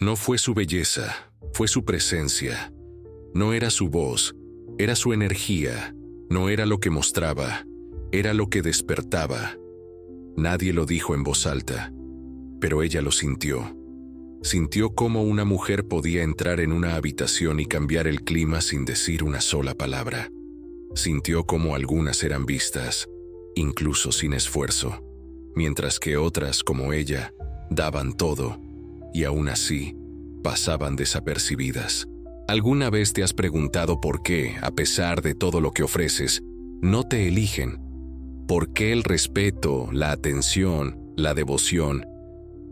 No fue su belleza, fue su presencia. No era su voz, era su energía. No era lo que mostraba, era lo que despertaba. Nadie lo dijo en voz alta, pero ella lo sintió. Sintió cómo una mujer podía entrar en una habitación y cambiar el clima sin decir una sola palabra. Sintió cómo algunas eran vistas, incluso sin esfuerzo, mientras que otras, como ella, daban todo, y aún así, pasaban desapercibidas. ¿Alguna vez te has preguntado por qué, a pesar de todo lo que ofreces, no te eligen? ¿Por qué el respeto, la atención, la devoción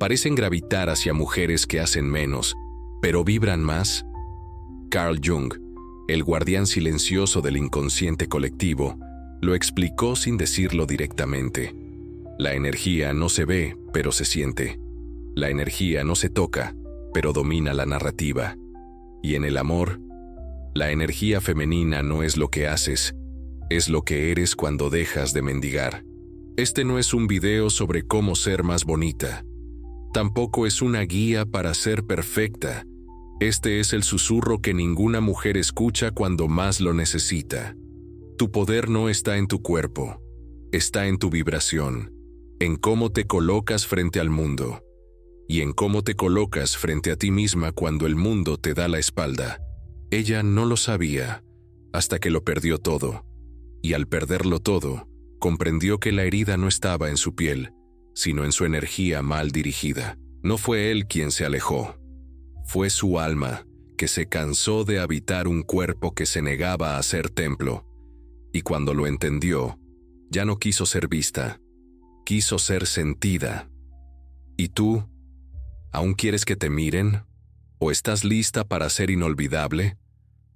parecen gravitar hacia mujeres que hacen menos, pero vibran más? Carl Jung, el guardián silencioso del inconsciente colectivo, lo explicó sin decirlo directamente. La energía no se ve, pero se siente. La energía no se toca, pero domina la narrativa. Y en el amor, la energía femenina no es lo que haces, es lo que eres cuando dejas de mendigar. Este no es un video sobre cómo ser más bonita. Tampoco es una guía para ser perfecta. Este es el susurro que ninguna mujer escucha cuando más lo necesita. Tu poder no está en tu cuerpo, está en tu vibración, en cómo te colocas frente al mundo. Y en cómo te colocas frente a ti misma cuando el mundo te da la espalda. Ella no lo sabía, hasta que lo perdió todo. Y al perderlo todo, comprendió que la herida no estaba en su piel, sino en su energía mal dirigida. No fue él quien se alejó. Fue su alma, que se cansó de habitar un cuerpo que se negaba a ser templo. Y cuando lo entendió, ya no quiso ser vista, quiso ser sentida. ¿Y tú? ¿Aún quieres que te miren? ¿O estás lista para ser inolvidable?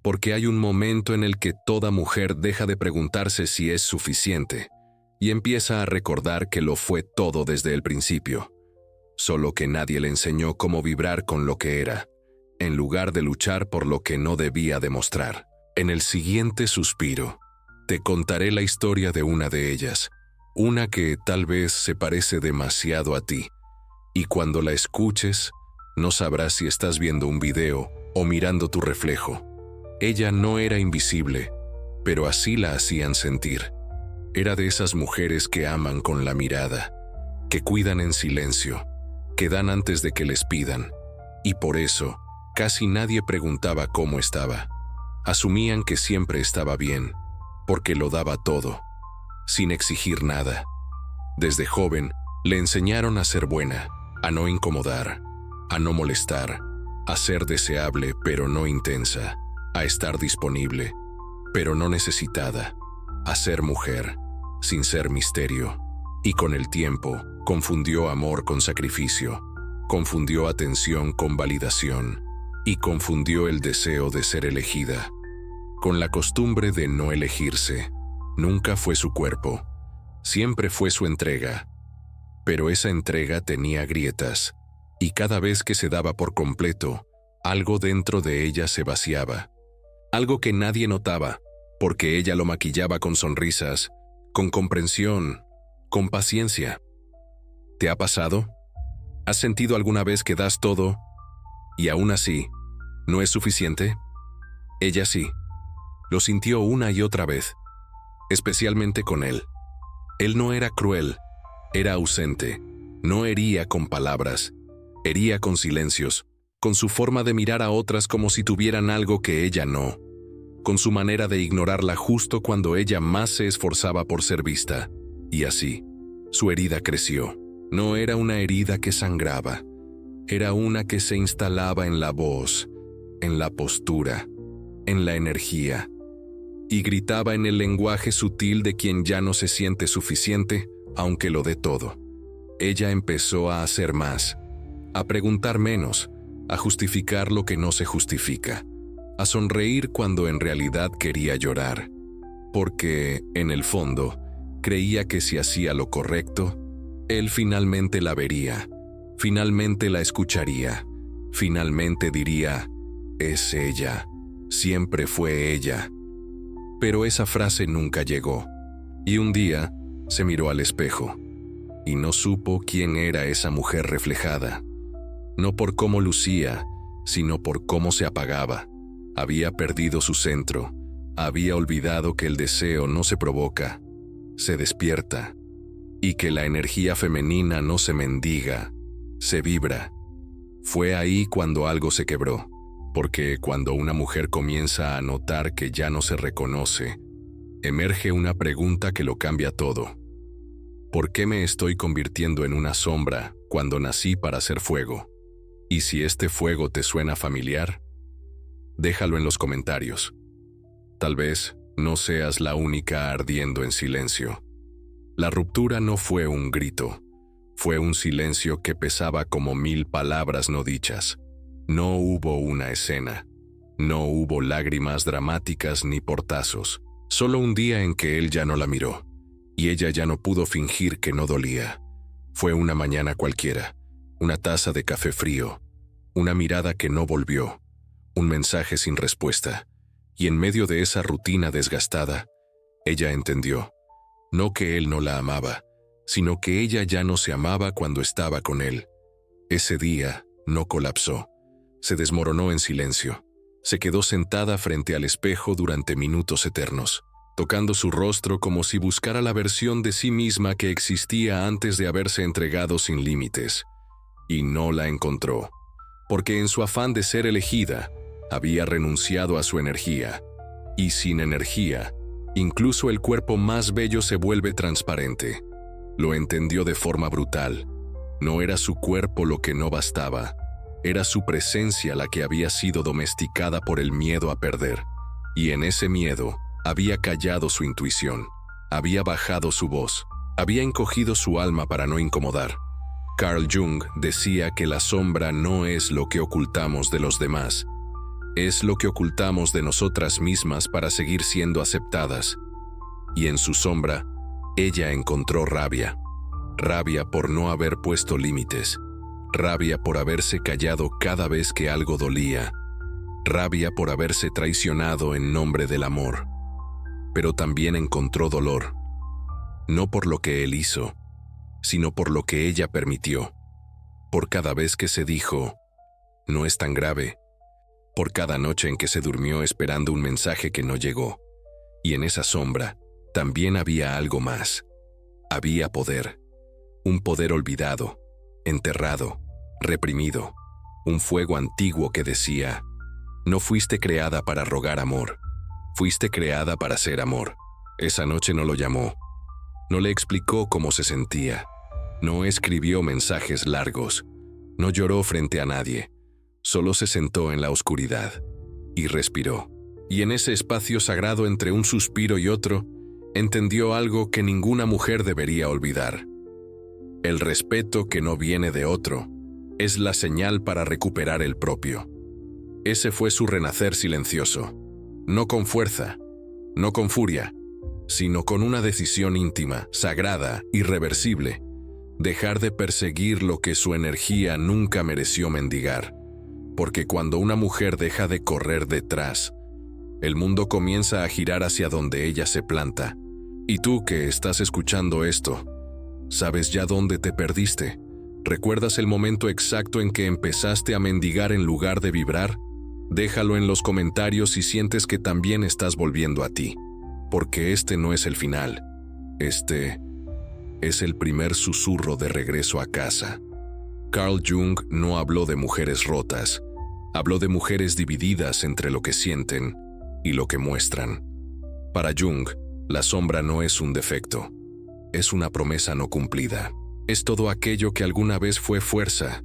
Porque hay un momento en el que toda mujer deja de preguntarse si es suficiente y empieza a recordar que lo fue todo desde el principio, solo que nadie le enseñó cómo vibrar con lo que era, en lugar de luchar por lo que no debía demostrar. En el siguiente suspiro, te contaré la historia de una de ellas, una que tal vez se parece demasiado a ti. Y cuando la escuches, no sabrás si estás viendo un video o mirando tu reflejo. Ella no era invisible, pero así la hacían sentir. Era de esas mujeres que aman con la mirada, que cuidan en silencio, que dan antes de que les pidan. Y por eso, casi nadie preguntaba cómo estaba. Asumían que siempre estaba bien, porque lo daba todo, sin exigir nada. Desde joven, le enseñaron a ser buena, a no incomodar, a no molestar, a ser deseable pero no intensa, a estar disponible, pero no necesitada, a ser mujer, sin ser misterio. Y con el tiempo, confundió amor con sacrificio, confundió atención con validación, y confundió el deseo de ser elegida con la costumbre de no elegirse. Nunca fue su cuerpo, siempre fue su entrega. Pero esa entrega tenía grietas, y cada vez que se daba por completo, algo dentro de ella se vaciaba. Algo que nadie notaba, porque ella lo maquillaba con sonrisas, con comprensión, con paciencia. ¿Te ha pasado? ¿Has sentido alguna vez que das todo, y aún así, no es suficiente? Ella sí. Lo sintió una y otra vez, especialmente con él. Él no era cruel. Era ausente, no hería con palabras, hería con silencios, con su forma de mirar a otras como si tuvieran algo que ella no, con su manera de ignorarla justo cuando ella más se esforzaba por ser vista. Y así, su herida creció. No era una herida que sangraba, era una que se instalaba en la voz, en la postura, en la energía, y gritaba en el lenguaje sutil de quien ya no se siente suficiente, aunque lo dé todo. Ella empezó a hacer más, a preguntar menos, a justificar lo que no se justifica, a sonreír cuando en realidad quería llorar, porque, en el fondo, creía que si hacía lo correcto, él finalmente la vería, finalmente la escucharía, finalmente diría, es ella, siempre fue ella. Pero esa frase nunca llegó, y un día, se miró al espejo y no supo quién era esa mujer reflejada. no por cómo lucía, sino por cómo se apagaba. Había perdido su centro, había olvidado que el deseo no se provoca, se despierta, y que la energía femenina no se mendiga, se vibra. Fue ahí cuando algo se quebró, porque cuando una mujer comienza a notar que ya no se reconoce, emerge una pregunta que lo cambia todo. ¿Por qué me estoy convirtiendo en una sombra cuando nací para ser fuego? Y si este fuego te suena familiar, déjalo en los comentarios. Tal vez no seas la única ardiendo en silencio. La ruptura no fue un grito, fue un silencio que pesaba como 1000 palabras no dichas. No hubo una escena, no hubo lágrimas dramáticas ni portazos, solo un día en que él ya no la miró, y ella ya no pudo fingir que no dolía. Fue una mañana cualquiera, una taza de café frío, una mirada que no volvió, un mensaje sin respuesta, y en medio de esa rutina desgastada, ella entendió, no que él no la amaba, sino que ella ya no se amaba cuando estaba con él. Ese día no colapsó, se desmoronó en silencio, se quedó sentada frente al espejo durante minutos eternos, tocando su rostro como si buscara la versión de sí misma que existía antes de haberse entregado sin límites. Y no la encontró, porque en su afán de ser elegida, había renunciado a su energía. Y sin energía, incluso el cuerpo más bello se vuelve transparente. Lo entendió de forma brutal. No era su cuerpo lo que no bastaba, era su presencia la que había sido domesticada por el miedo a perder. Y en ese miedo, había callado su intuición, había bajado su voz, había encogido su alma para no incomodar. Carl Jung decía que la sombra no es lo que ocultamos de los demás, es lo que ocultamos de nosotras mismas para seguir siendo aceptadas. Y en su sombra, ella encontró rabia. Rabia por no haber puesto límites. Rabia por haberse callado cada vez que algo dolía. Rabia por haberse traicionado en nombre del amor. Pero también encontró dolor. No por lo que él hizo, sino por lo que ella permitió. Por cada vez que se dijo, no es tan grave. Por cada noche en que se durmió esperando un mensaje que no llegó. Y en esa sombra, también había algo más. Había poder. Un poder olvidado, enterrado, reprimido. Un fuego antiguo que decía, no fuiste creada para rogar amor. Fuiste creada para ser amor. Esa noche no lo llamó. No le explicó cómo se sentía. No escribió mensajes largos. No lloró frente a nadie. Solo se sentó en la oscuridad y respiró. Y en ese espacio sagrado entre un suspiro y otro, entendió algo que ninguna mujer debería olvidar. El respeto que no viene de otro es la señal para recuperar el propio. Ese fue su renacer silencioso, no con fuerza, no con furia, sino con una decisión íntima, sagrada, irreversible, dejar de perseguir lo que su energía nunca mereció mendigar. Porque cuando una mujer deja de correr detrás, el mundo comienza a girar hacia donde ella se planta. Y tú que estás escuchando esto, ¿sabes ya dónde te perdiste? ¿Recuerdas el momento exacto en que empezaste a mendigar en lugar de vibrar? Déjalo en los comentarios si sientes que también estás volviendo a ti. Porque este no es el final. Este es el primer susurro de regreso a casa. Carl Jung no habló de mujeres rotas, habló de mujeres divididas entre lo que sienten y lo que muestran. Para Jung, la sombra no es un defecto, es una promesa no cumplida. Es todo aquello que alguna vez fue fuerza,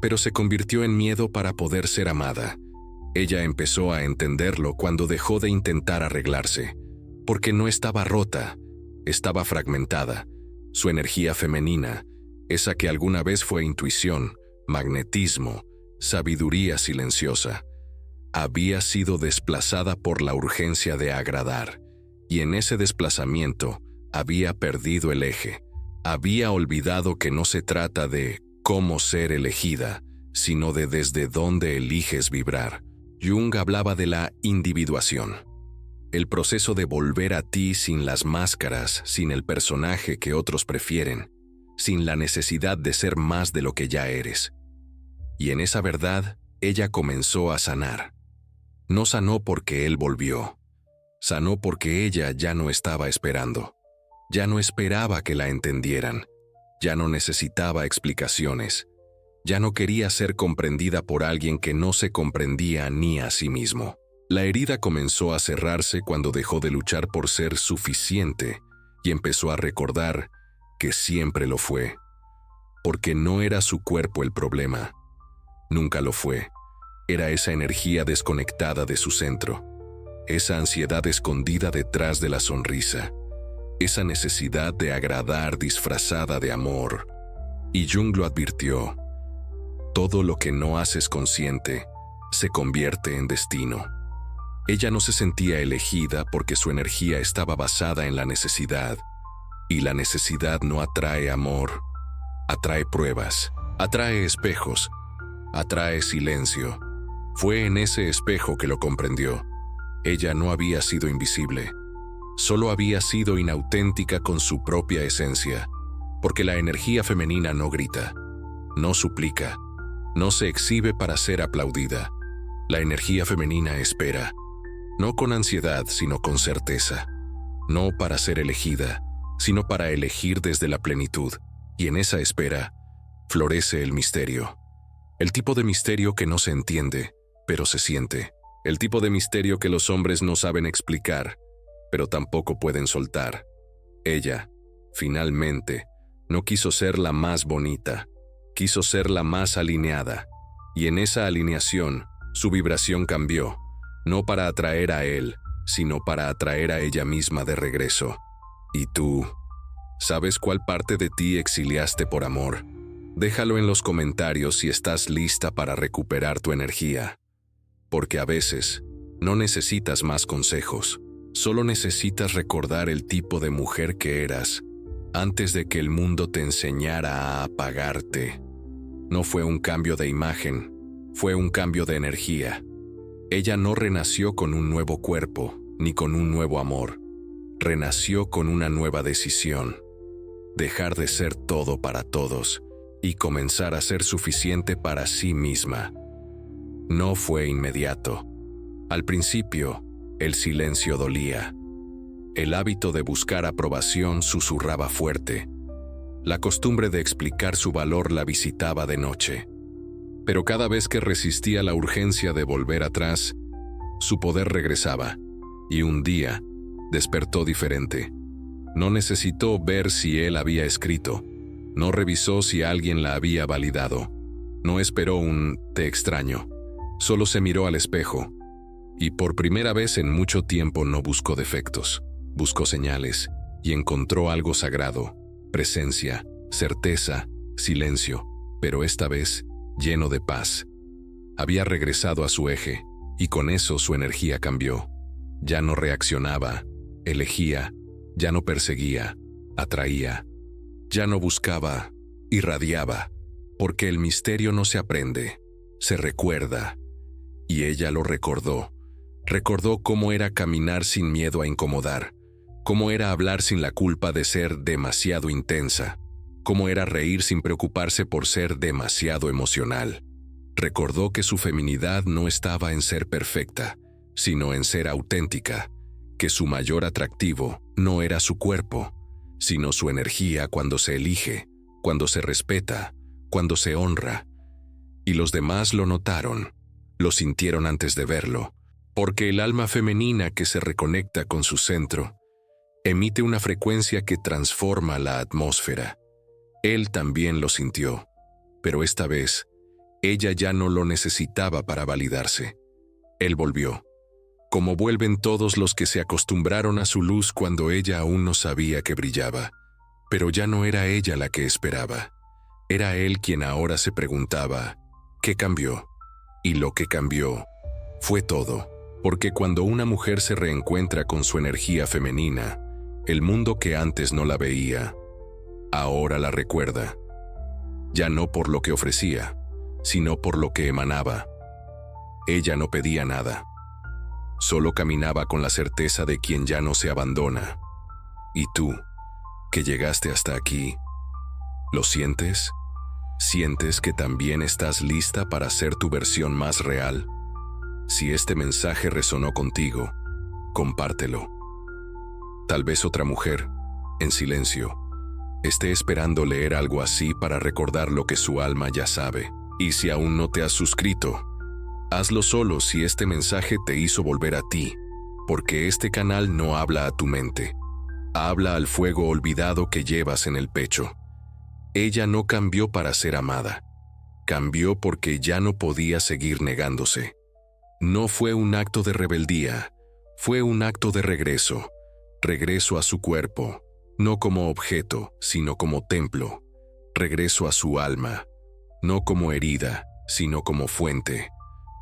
pero se convirtió en miedo para poder ser amada. Ella empezó a entenderlo cuando dejó de intentar arreglarse, porque no estaba rota, estaba fragmentada. Su energía femenina, esa que alguna vez fue intuición, magnetismo, sabiduría silenciosa, había sido desplazada por la urgencia de agradar, y en ese desplazamiento había perdido el eje, había olvidado que no se trata de cómo ser elegida, sino de desde dónde eliges vibrar. Jung hablaba de la individuación, el proceso de volver a ti sin las máscaras, sin el personaje que otros prefieren, sin la necesidad de ser más de lo que ya eres. Y en esa verdad, ella comenzó a sanar. No sanó porque él volvió. Sanó porque ella ya no estaba esperando. Ya no esperaba que la entendieran. Ya no necesitaba explicaciones. Ya no quería ser comprendida por alguien que no se comprendía ni a sí mismo. La herida comenzó a cerrarse cuando dejó de luchar por ser suficiente y empezó a recordar que siempre lo fue. Porque no era su cuerpo el problema. Nunca lo fue. Era esa energía desconectada de su centro. Esa ansiedad escondida detrás de la sonrisa. Esa necesidad de agradar disfrazada de amor. Y Jung lo advirtió. Todo lo que no haces consciente se convierte en destino. Ella no se sentía elegida porque su energía estaba basada en la necesidad. Y la necesidad no atrae amor. Atrae pruebas. Atrae espejos. Atrae silencio. Fue en ese espejo que lo comprendió. Ella no había sido invisible. Solo había sido inauténtica con su propia esencia. Porque la energía femenina no grita. No suplica. No se exhibe para ser aplaudida. La energía femenina espera. No con ansiedad, sino con certeza. No para ser elegida, sino para elegir desde la plenitud. Y en esa espera, florece el misterio. El tipo de misterio que no se entiende, pero se siente. El tipo de misterio que los hombres no saben explicar, pero tampoco pueden soltar. Ella, finalmente, no quiso ser la más bonita, quiso ser la más alineada. Y en esa alineación, su vibración cambió, no para atraer a él, sino para atraer a ella misma de regreso. ¿Y tú? ¿Sabes cuál parte de ti exiliaste por amor? Déjalo en los comentarios si estás lista para recuperar tu energía. Porque a veces, no necesitas más consejos. Solo necesitas recordar el tipo de mujer que eras, antes de que el mundo te enseñara a apagarte. No fue un cambio de imagen, fue un cambio de energía. Ella no renació con un nuevo cuerpo, ni con un nuevo amor. Renació con una nueva decisión. Dejar de ser todo para todos y comenzar a ser suficiente para sí misma. No fue inmediato. Al principio, el silencio dolía. El hábito de buscar aprobación susurraba fuerte. La costumbre de explicar su valor la visitaba de noche. Pero cada vez que resistía la urgencia de volver atrás, su poder regresaba, y un día despertó diferente. No necesitó ver si él había escrito, no revisó si alguien la había validado, no esperó un «te extraño», solo se miró al espejo, y por primera vez en mucho tiempo no buscó defectos, buscó señales, y encontró algo sagrado, presencia, certeza, silencio, pero esta vez lleno de paz. Había regresado a su eje, y con eso su energía cambió. Ya no reaccionaba, elegía, ya no perseguía, atraía. Ya no buscaba, irradiaba, porque el misterio no se aprende, se recuerda. Y ella lo recordó. Recordó cómo era caminar sin miedo a incomodar, cómo era hablar sin la culpa de ser demasiado intensa, cómo era reír sin preocuparse por ser demasiado emocional. Recordó que su feminidad no estaba en ser perfecta, sino en ser auténtica, que su mayor atractivo no era su cuerpo, sino su energía cuando se elige, cuando se respeta, cuando se honra. Y los demás lo notaron, lo sintieron antes de verlo, porque el alma femenina que se reconecta con su centro emite una frecuencia que transforma la atmósfera. Él también lo sintió, pero esta vez, ella ya no lo necesitaba para validarse. Él volvió, como vuelven todos los que se acostumbraron a su luz cuando ella aún no sabía que brillaba. Pero ya no era ella la que esperaba. Era él quien ahora se preguntaba, ¿qué cambió? Y lo que cambió fue todo, porque cuando una mujer se reencuentra con su energía femenina, el mundo que antes no la veía, ahora la recuerda. Ya no por lo que ofrecía, sino por lo que emanaba. Ella no pedía nada. Solo caminaba con la certeza de quien ya no se abandona. ¿Y tú, que llegaste hasta aquí, lo sientes? ¿Sientes que también estás lista para ser tu versión más real? Si este mensaje resonó contigo, compártelo. Tal vez otra mujer, en silencio, esté esperando leer algo así para recordar lo que su alma ya sabe. Y si aún no te has suscrito, hazlo solo si este mensaje te hizo volver a ti, porque este canal no habla a tu mente, habla al fuego olvidado que llevas en el pecho. Ella no cambió para ser amada, cambió porque ya no podía seguir negándose. No fue un acto de rebeldía, fue un acto de regreso, regreso a su cuerpo, no como objeto, sino como templo, regreso a su alma, no como herida, sino como fuente,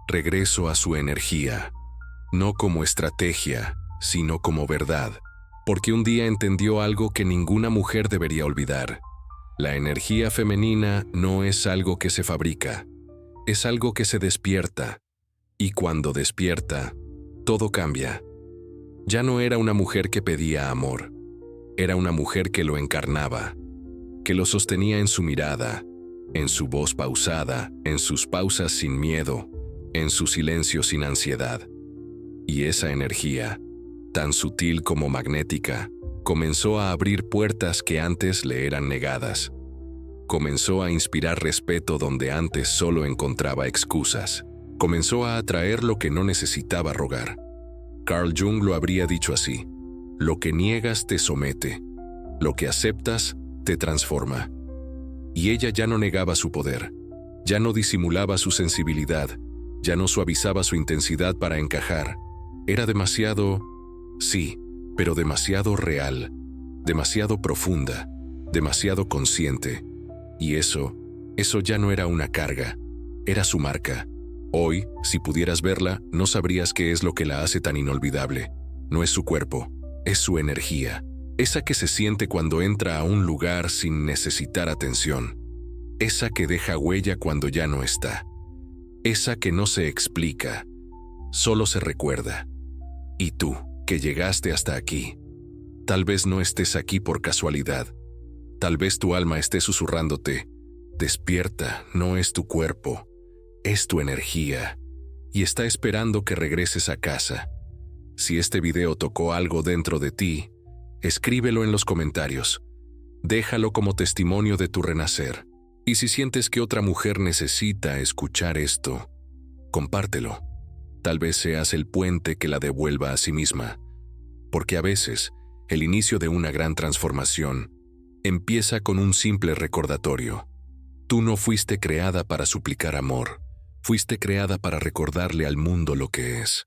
regreso a su energía, no como estrategia, sino como verdad, porque un día entendió algo que ninguna mujer debería olvidar. La energía femenina no es algo que se fabrica, es algo que se despierta, y cuando despierta, todo cambia. Ya no era una mujer que pedía amor, era una mujer que lo encarnaba, que lo sostenía en su mirada, en su voz pausada, en sus pausas sin miedo, en su silencio sin ansiedad. Y esa energía, tan sutil como magnética, comenzó a abrir puertas que antes le eran negadas. Comenzó a inspirar respeto donde antes solo encontraba excusas. Comenzó a atraer lo que no necesitaba rogar. Carl Jung lo habría dicho así: lo que niegas te somete, lo que aceptas te transforma. Y ella ya no negaba su poder, ya no disimulaba su sensibilidad, ya no suavizaba su intensidad para encajar. Era demasiado, sí, pero demasiado real, demasiado profunda, demasiado consciente. Y eso ya no era una carga, era su marca. Hoy, si pudieras verla, no sabrías qué es lo que la hace tan inolvidable. No es su cuerpo, es su energía. Esa que se siente cuando entra a un lugar sin necesitar atención. Esa que deja huella cuando ya no está. Esa que no se explica, solo se recuerda. Y tú, que llegaste hasta aquí, tal vez no estés aquí por casualidad. Tal vez tu alma esté susurrándote: despierta, no es tu cuerpo, es tu energía, y está esperando que regreses a casa. Si este video tocó algo dentro de ti, escríbelo en los comentarios. Déjalo como testimonio de tu renacer. Y si sientes que otra mujer necesita escuchar esto, compártelo. Tal vez seas el puente que la devuelva a sí misma. Porque a veces, el inicio de una gran transformación empieza con un simple recordatorio. Tú no fuiste creada para suplicar amor, fuiste creada para recordarle al mundo lo que es.